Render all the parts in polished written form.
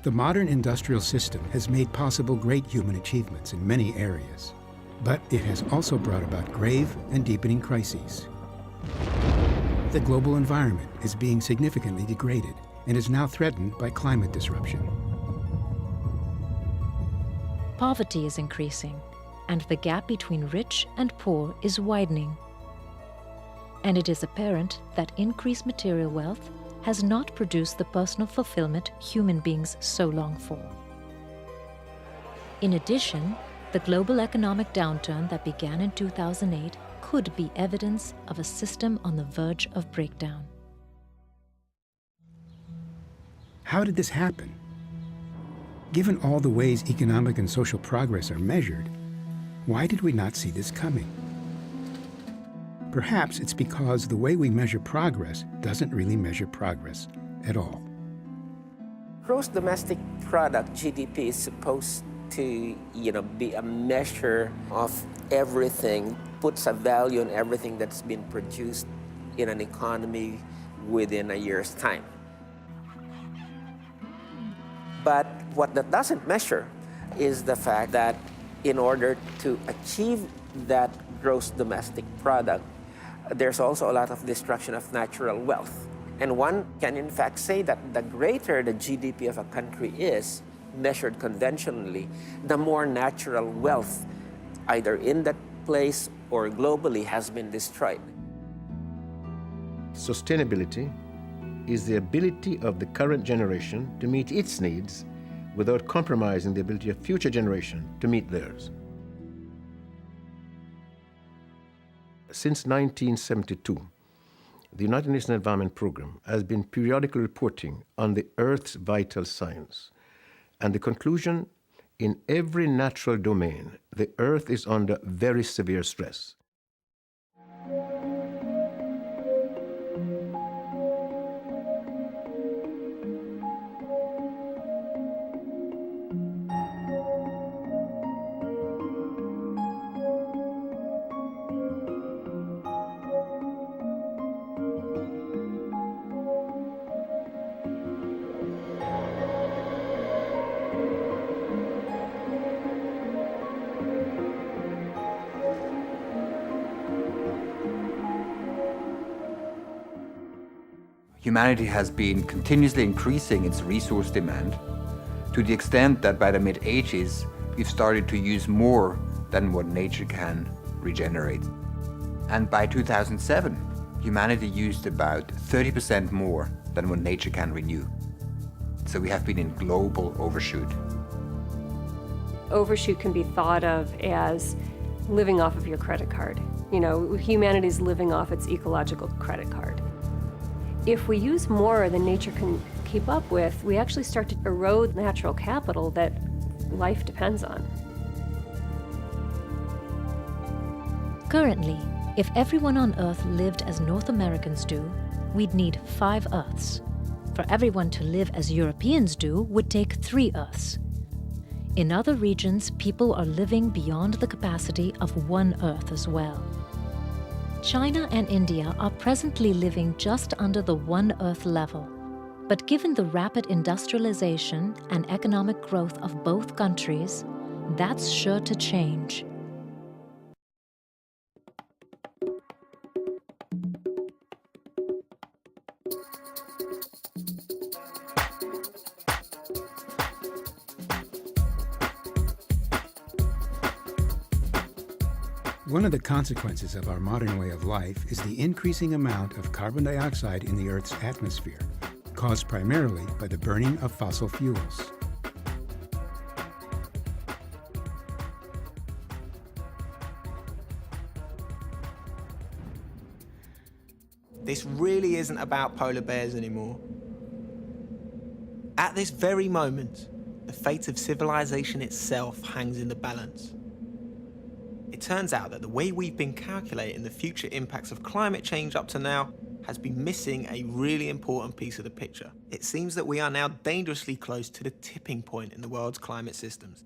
The modern industrial system has made possible great human achievements in many areas, but it has also brought about grave and deepening crises. The global environment is being significantly degraded and is now threatened by climate disruption. Poverty is increasing, and the gap between rich and poor is widening. And it is apparent that increased material wealth has not produced the personal fulfillment human beings so long for. In addition, the global economic downturn that began in 2008 could be evidence of a system on the verge of breakdown. How did this happen? Given all the ways economic and social progress are measured, why did we not see this coming? Perhaps it's because the way we measure progress doesn't really measure progress at all. Gross domestic product, GDP, is supposed to be a measure of everything, puts a value on everything that's been produced in an economy within a year's time. But what that doesn't measure is the fact that in order to achieve that gross domestic product, there's also a lot of destruction of natural wealth. And one can in fact say that the greater the GDP of a country is, measured conventionally, the more natural wealth, either in that place or globally, has been destroyed. Sustainability is the ability of the current generation to meet its needs without compromising the ability of future generations to meet theirs. Since 1972, the United Nations Environment Programme has been periodically reporting on the Earth's vital signs, and the conclusion: in every natural domain, the Earth is under very severe stress. Humanity has been continuously increasing its resource demand to the extent that by the mid-80s, we've started to use more than what nature can regenerate. And by 2007, humanity used about 30% more than what nature can renew. So we have been in global overshoot. Overshoot can be thought of as living off of your credit card. Humanity's living off its ecological credit card. If we use more than nature can keep up with, we actually start to erode natural capital that life depends on. Currently, if everyone on Earth lived as North Americans do, we'd need 5 Earths. For everyone to live as Europeans do would take 3 Earths. In other regions, people are living beyond the capacity of 1 Earth as well. China and India are presently living just under the 1 Earth level. But given the rapid industrialization and economic growth of both countries, that's sure to change. One of the consequences of our modern way of life is the increasing amount of carbon dioxide in the Earth's atmosphere, caused primarily by the burning of fossil fuels. This really isn't about polar bears anymore. At this very moment, the fate of civilization itself hangs in the balance. It turns out that the way we've been calculating the future impacts of climate change up to now has been missing a really important piece of the picture. It seems that we are now dangerously close to the tipping point in the world's climate systems.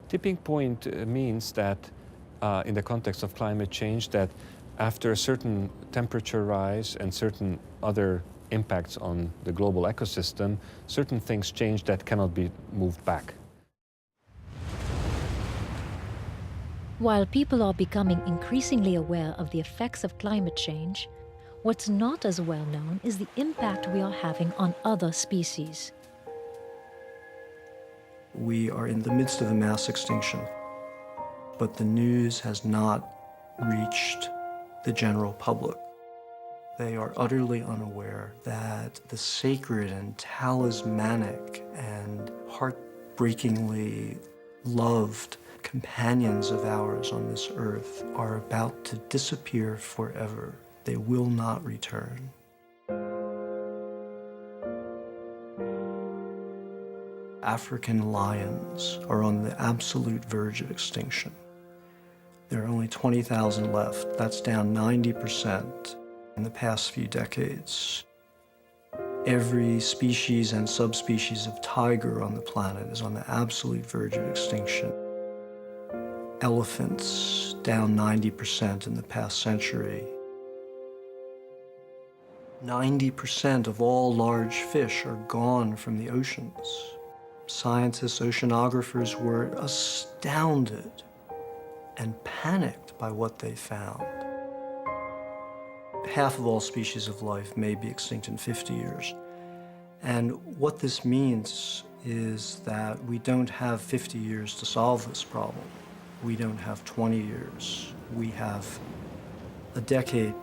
Tipping point means that, in the context of climate change, that after a certain temperature rise and certain other impacts on the global ecosystem, certain things change that cannot be moved back. While people are becoming increasingly aware of the effects of climate change, what's not as well known is the impact we are having on other species. We are in the midst of a mass extinction, but the news has not reached the general public. They are utterly unaware that the sacred and talismanic and heartbreakingly loved companions of ours on this earth are about to disappear forever. They will not return. African lions are on the absolute verge of extinction. There are only 20,000 left. That's down 90% in the past few decades. Every species and subspecies of tiger on the planet is on the absolute verge of extinction. Elephants, down 90% in the past century. 90% of all large fish are gone from the oceans. Scientists, oceanographers were astounded and panicked by what they found. Half of all species of life may be extinct in 50 years. And what this means is that we don't have 50 years to solve this problem. We don't have 20 years. We have a decade